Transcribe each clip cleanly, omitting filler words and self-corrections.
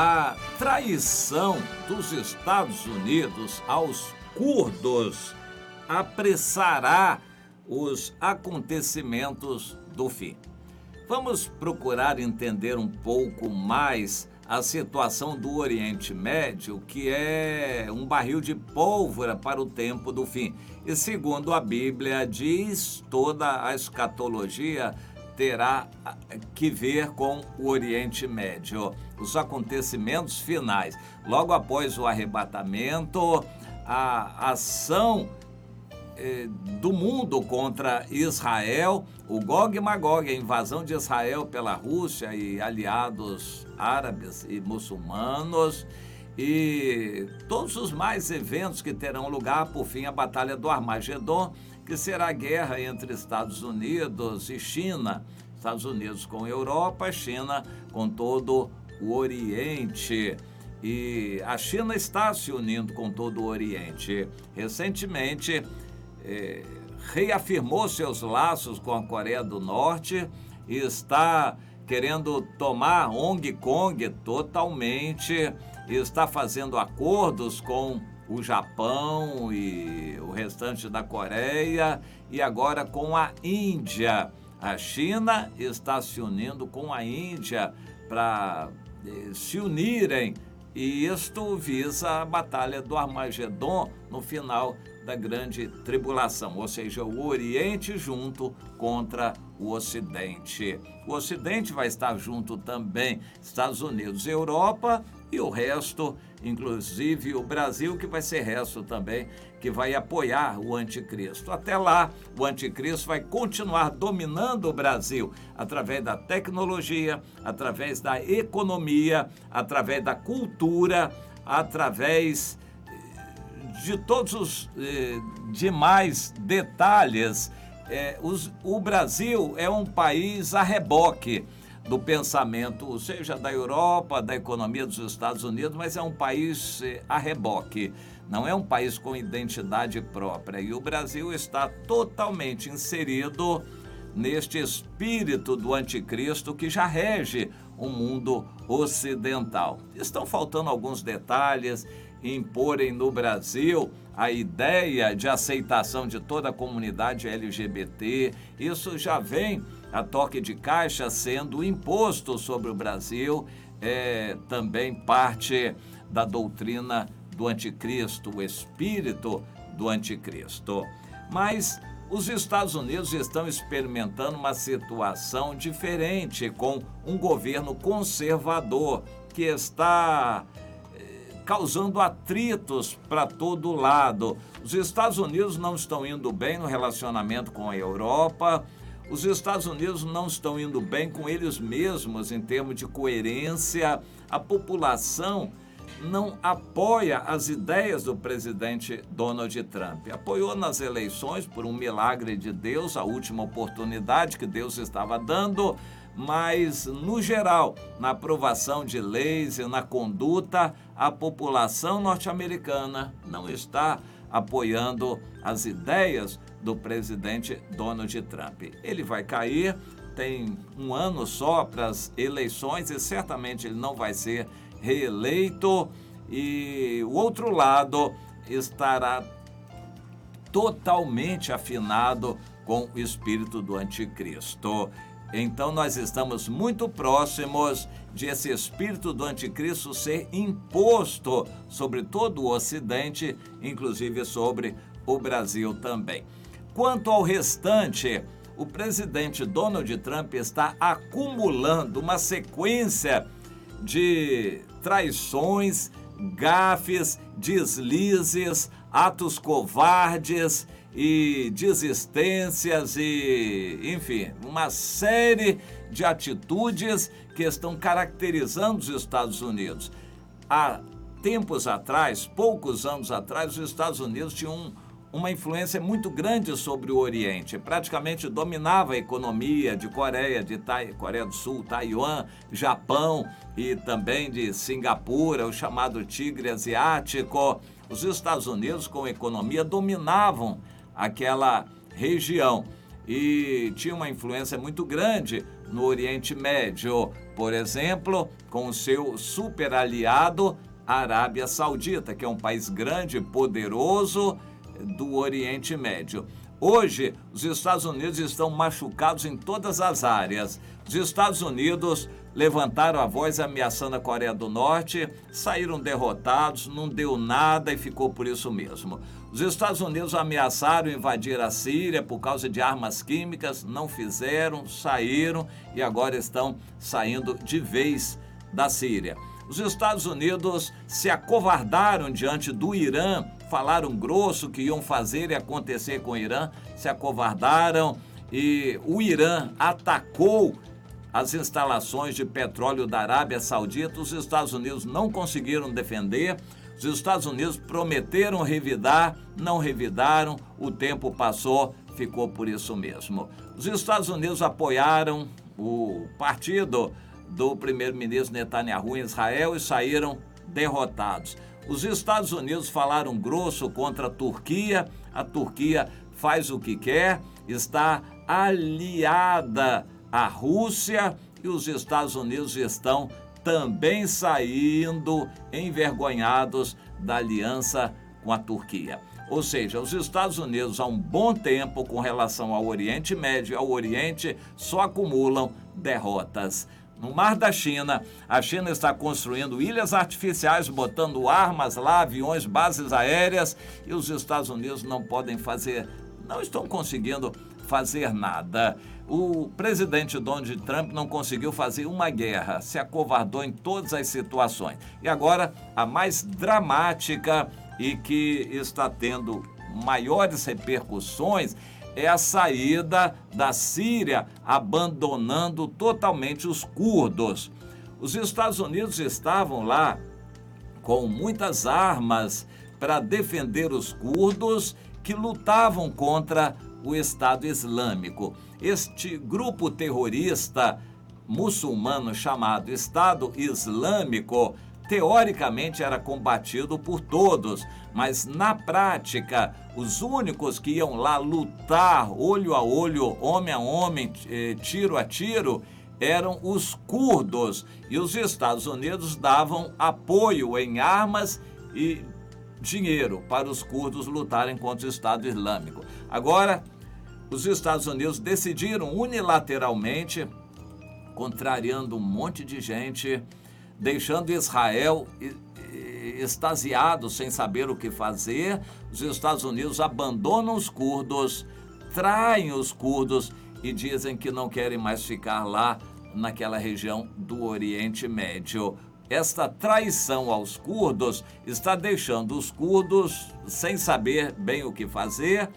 A traição dos Estados Unidos aos curdos apressará os acontecimentos do fim. Vamos procurar entender um pouco mais a situação do Oriente Médio, que é um barril de pólvora para o tempo do fim. E segundo a Bíblia diz, toda a escatologia terá que ver com o Oriente Médio, os acontecimentos finais. Logo após o arrebatamento, a ação do mundo contra Israel, o Gog e Magog, a invasão de Israel pela Rússia e aliados árabes e muçulmanos, e todos os mais eventos que terão lugar, por fim, a Batalha do Armagedon, que será a guerra entre Estados Unidos e China, Estados Unidos com Europa, China com todo o Oriente. E a China está se unindo com todo o Oriente. Recentemente, reafirmou seus laços com a Coreia do Norte e está querendo tomar Hong Kong totalmente, e está fazendo acordos com o Japão e o restante da Coreia e agora com a Índia. A China está se unindo com a Índia para se unirem, e isto visa a Batalha do Armagedon no final da grande tribulação, ou seja, o Oriente junto contra o Ocidente. O Ocidente vai estar junto também, Estados Unidos, Europa e o resto, inclusive o Brasil, que vai ser resto também, que vai apoiar o anticristo. Até lá, o anticristo vai continuar dominando o Brasil através da tecnologia, através da economia, através da cultura, através de todos os demais detalhes. O Brasil é um país a reboque do pensamento, seja da Europa, da economia dos Estados Unidos, mas é um país a reboque, não é um país com identidade própria. E o Brasil está totalmente inserido neste espírito do anticristo que já rege o mundo ocidental. Estão faltando alguns detalhes, imporem no Brasil a ideia de aceitação de toda a comunidade LGBT. Isso já vem a toque de caixa sendo imposto sobre o Brasil, também parte da doutrina do anticristo, o espírito do anticristo. Mas os Estados Unidos estão experimentando uma situação diferente, com um governo conservador que está causando atritos para todo lado. Os Estados Unidos não estão indo bem no relacionamento com a Europa. Os Estados Unidos não estão indo bem com eles mesmos em termos de coerência. A população não apoia as ideias do presidente Donald Trump. Apoiou nas eleições por um milagre de Deus, a última oportunidade que Deus estava dando, mas, no geral, na aprovação de leis e na conduta, a população norte-americana não está apoiando as ideias do presidente Donald Trump. Ele vai cair, tem um ano só para as eleições e certamente ele não vai ser reeleito, e o outro lado estará totalmente afinado com o espírito do anticristo. Então nós estamos muito próximos de esse espírito do anticristo ser imposto sobre todo o Ocidente, inclusive sobre o Brasil também. Quanto ao restante, o presidente Donald Trump está acumulando uma sequência de traições, gafes, deslizes, atos covardes e desistências e, enfim, uma série de atitudes que estão caracterizando os Estados Unidos. Há tempos atrás, poucos anos atrás, os Estados Unidos tinham uma influência muito grande sobre o Oriente. Praticamente dominava a economia de Coreia do Sul, Taiwan, Japão e também de Singapura, o chamado Tigre Asiático. Os Estados Unidos, com a economia, dominavam aquela região. e tinha uma influência muito grande no Oriente Médio, por exemplo, com o seu super aliado, a Arábia Saudita, que é um país grande e poderoso do Oriente Médio. Hoje, os Estados Unidos estão machucados em todas as áreas. Os Estados Unidos levantaram a voz ameaçando a Coreia do Norte, saíram derrotados, não deu nada e ficou por isso mesmo. Os Estados Unidos ameaçaram invadir a Síria por causa de armas químicas, não fizeram, saíram e agora estão saindo de vez da Síria. Os Estados Unidos se acovardaram diante do Irã, falaram grosso que iam fazer e acontecer com o Irã, se acovardaram e o Irã atacou as instalações de petróleo da Arábia Saudita. Os Estados Unidos não conseguiram defender, os Estados Unidos prometeram revidar, não revidaram, o tempo passou, ficou por isso mesmo. Os Estados Unidos apoiaram o partido do primeiro-ministro Netanyahu em Israel e saíram derrotados. Os Estados Unidos falaram grosso contra a Turquia faz o que quer, está aliada à Rússia e os Estados Unidos estão também saindo envergonhados da aliança com a Turquia. Ou seja, os Estados Unidos há um bom tempo com relação ao Oriente Médio e ao Oriente só acumulam derrotas. No Mar da China, a China está construindo ilhas artificiais, botando armas lá, aviões, bases aéreas, e os Estados Unidos não estão conseguindo fazer nada. O presidente Donald Trump não conseguiu fazer uma guerra, se acovardou em todas as situações. E agora, a mais dramática e que está tendo maiores repercussões é a saída da Síria, abandonando totalmente os curdos. Os Estados Unidos estavam lá com muitas armas para defender os curdos que lutavam contra o Estado Islâmico. Este grupo terrorista muçulmano chamado Estado Islâmico, teoricamente era combatido por todos, mas na prática, os únicos que iam lá lutar olho a olho, homem a homem, tiro a tiro, eram os curdos. E os Estados Unidos davam apoio em armas e dinheiro para os curdos lutarem contra o Estado Islâmico. Agora, os Estados Unidos decidiram unilateralmente, contrariando um monte de gente, deixando Israel extasiado, sem saber o que fazer. Os Estados Unidos abandonam os curdos, traem os curdos e dizem que não querem mais ficar lá naquela região do Oriente Médio. Esta traição aos curdos está deixando os curdos sem saber bem o que fazer,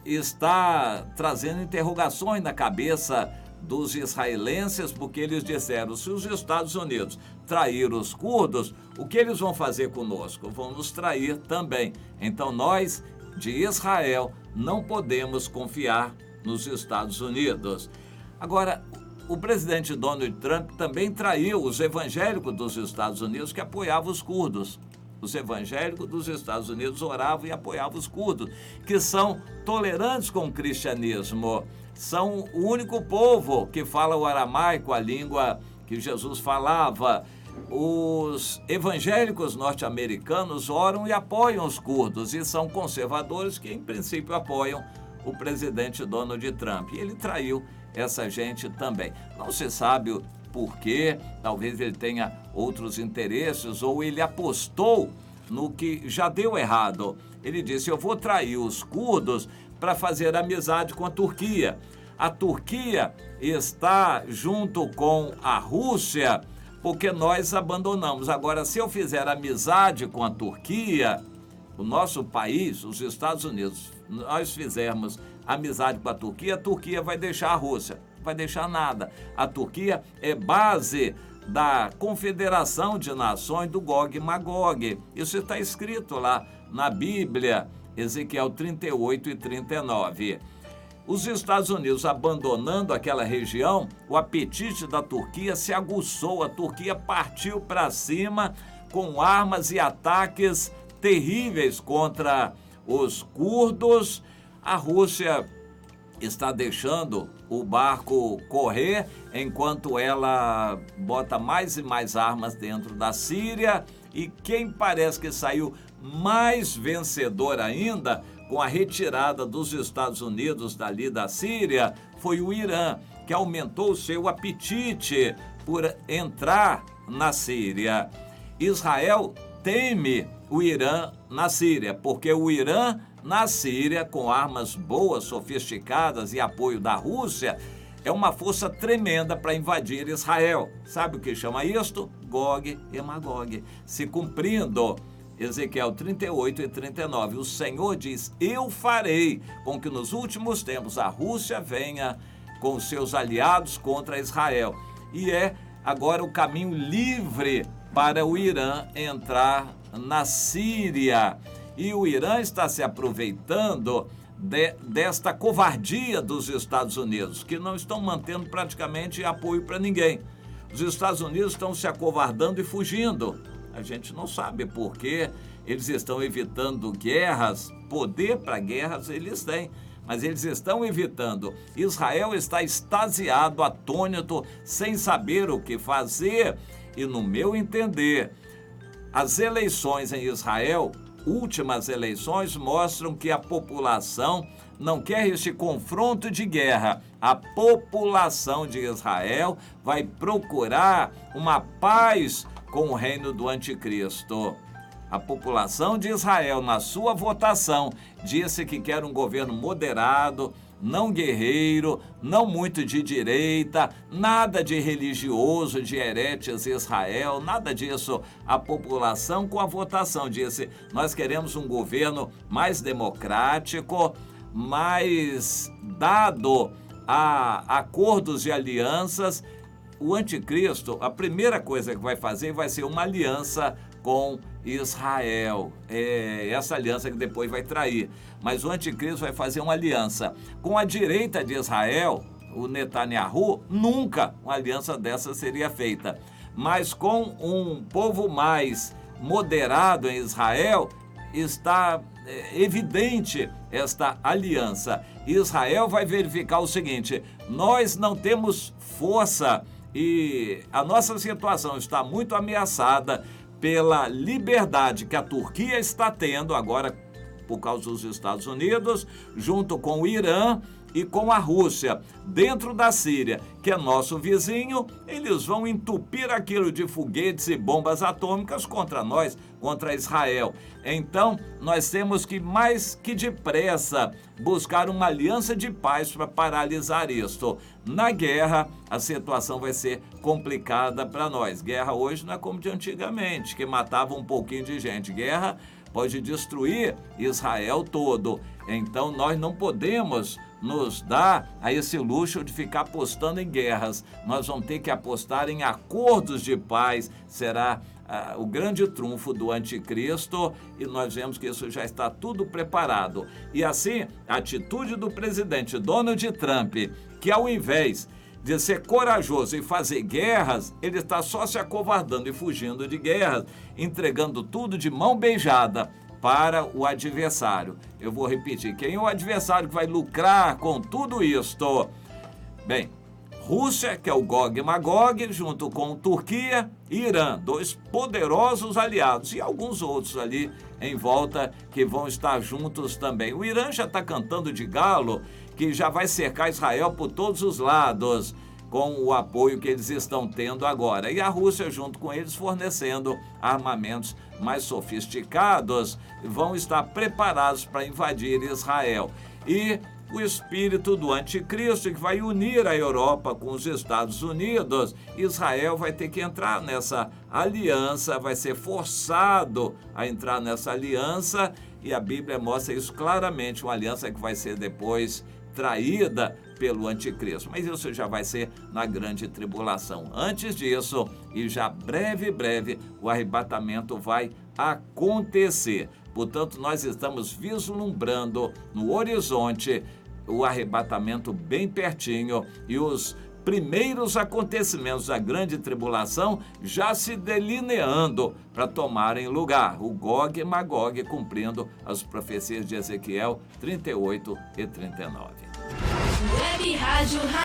está trazendo interrogações na cabeça dos israelenses, porque eles disseram, se os Estados Unidos trair os curdos, o que eles vão fazer conosco? Vão nos trair também. Então nós, de Israel, não podemos confiar nos Estados Unidos. Agora, o presidente Donald Trump também traiu os evangélicos dos Estados Unidos que apoiavam os curdos. Os evangélicos dos Estados Unidos oravam e apoiavam os curdos, que são tolerantes com o cristianismo. São o único povo que fala o aramaico, a língua que Jesus falava. Os evangélicos norte-americanos oram e apoiam os curdos e são conservadores que, em princípio, apoiam o presidente Donald Trump. E ele traiu essa gente também. Não se sabe o porquê, talvez ele tenha outros interesses ou ele apostou no que já deu errado. Ele disse, eu vou trair os curdos para fazer amizade com a Turquia. A Turquia está junto com a Rússia porque nós abandonamos. Agora, se eu fizer amizade com a Turquia, o nosso país, os Estados Unidos, nós fizermos amizade com a Turquia vai deixar a Rússia. Não vai deixar nada. A Turquia é base da Confederação de Nações do Gog e Magog. Isso está escrito lá na Bíblia, Ezequiel 38 e 39. Os Estados Unidos abandonando aquela região, o apetite da Turquia se aguçou. A Turquia partiu para cima com armas e ataques terríveis contra os curdos. A Rússia está deixando o barco correr enquanto ela bota mais e mais armas dentro da Síria. E quem parece que saiu mais vencedor ainda com a retirada dos Estados Unidos dali da Síria foi o Irã, que aumentou o seu apetite por entrar na Síria. Israel teme o Irã na Síria, porque o Irã na Síria, com armas boas, sofisticadas e apoio da Rússia, é uma força tremenda para invadir Israel. Sabe o que chama isto? Gog e Magog. Se cumprindo Ezequiel 38 e 39, o Senhor diz: eu farei com que nos últimos tempos a Rússia venha com seus aliados contra Israel. E é agora o caminho livre para o Irã entrar na Síria. E o Irã está se aproveitando desta covardia dos Estados Unidos, que não estão mantendo praticamente apoio para ninguém. Os Estados Unidos estão se acovardando e fugindo. A gente não sabe por que eles estão evitando guerras. Poder para guerras eles têm, mas eles estão evitando. Israel está extasiado, atônito, sem saber o que fazer. E no meu entender, as eleições em Israel, últimas eleições, mostram que a população não quer este confronto de guerra. A população de Israel vai procurar uma paz com o reino do anticristo. A população de Israel, na sua votação, disse que quer um governo moderado, não guerreiro, não muito de direita, nada de religioso, de heretes Israel, nada disso. A população, com a votação, disse: nós queremos um governo mais democrático, mais dado a acordos e alianças. O anticristo, a primeira coisa que vai fazer vai ser uma aliança com Israel. É essa aliança que depois vai trair. Mas o anticristo vai fazer uma aliança com a direita de Israel. O Netanyahu, nunca uma aliança dessa seria feita. Mas com um povo mais moderado em Israel, está evidente esta aliança. Israel vai verificar o seguinte: nós não temos força e a nossa situação está muito ameaçada pela liberdade que a Turquia está tendo agora por causa dos Estados Unidos, junto com o Irã e com a Rússia. Dentro da Síria, que é nosso vizinho, eles vão entupir aquilo de foguetes e bombas atômicas contra nós, contra Israel. Então, nós temos que, mais que depressa, buscar uma aliança de paz para paralisar isto. Na guerra, a situação vai ser complicada para nós. Guerra hoje não é como de antigamente, que matava um pouquinho de gente. Guerra pode destruir Israel todo. Então, nós não podemos nos dar a esse luxo de ficar apostando em guerras. Nós vamos ter que apostar em acordos de paz. Será o grande trunfo do anticristo, e nós vemos que isso já está tudo preparado. E assim, a atitude do presidente Donald Trump, que ao invés de ser corajoso e fazer guerras, ele está só se acovardando e fugindo de guerras, entregando tudo de mão beijada para o adversário. Eu vou repetir: quem é o adversário que vai lucrar com tudo isto? Bem, Rússia, que é o Gog e Magog, junto com Turquia e Irã, dois poderosos aliados, e alguns outros ali em volta que vão estar juntos também. O Irã já está cantando de galo que já vai cercar Israel por todos os lados, com o apoio que eles estão tendo agora. E a Rússia, junto com eles, fornecendo armamentos mais sofisticados, vão estar preparados para invadir Israel. E o espírito do anticristo, que vai unir a Europa com os Estados Unidos, Israel vai ter que entrar nessa aliança, vai ser forçado a entrar nessa aliança, e a Bíblia mostra isso claramente, uma aliança que vai ser depois traída pelo anticristo. Mas isso já vai ser na grande tribulação. Antes disso, e já breve, o arrebatamento vai acontecer. Portanto, nós estamos vislumbrando no horizonte o arrebatamento bem pertinho, e os primeiros acontecimentos da grande tribulação já se delineando para tomarem lugar. O Gog e Magog cumprindo as profecias de Ezequiel 38 e 39. Web Rádio